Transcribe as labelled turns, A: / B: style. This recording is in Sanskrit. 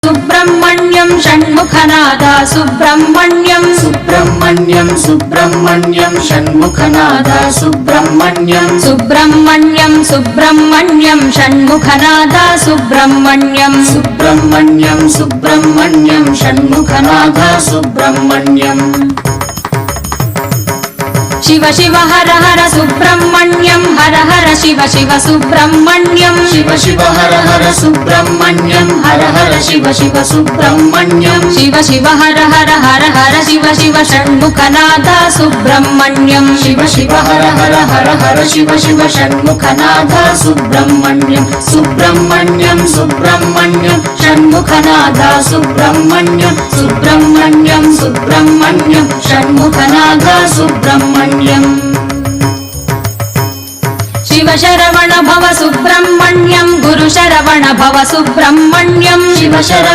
A: सुब्रह्मण्यं षण्मुखनादा सुब्रह्मण्यं
B: सुब्रह्मण्यं सुब्रह्मण्यं षण्मुखनादा सुब्रह्मण्यं
A: सुब्रह्मण्यं सुब्रह्मण्यं षण्मुखनादा सुब्रह्मण्यं
B: सुब्रह्मण्यं सुब्रह्मण्यं षण्मुखनादा सुब्रह्मण्यं
A: शिव शिव हर हर सुब्रह्मण्यं हर हर शिव शिव सुब्रह्मण्यं
B: शिव शिव हर हर सुब्रह्मण्यं हर हर शिव शिव सुब्रह्मण्यं
A: शिव शिव हर हर हर हर शिव शिव षण्मुखनादा सुब्रह्मण्यं
B: शिव शिव हर हर हर हर शिव शिव षण्मुखनादा सुब्रह्मण्यं सुब्रह्मण्यं सुब्रह्मण्यं षण्मुखनादा सुब्रह्मण्यं सुब्रह्मण्यं सुब्रह्मण्यं षण्मुखनादा सुब्रह्मण्यं
A: शिव शरवण भव सुब्रह्मण्यं गुरु शरवण भव सुब्रह्मण्यं
B: शिव शरवण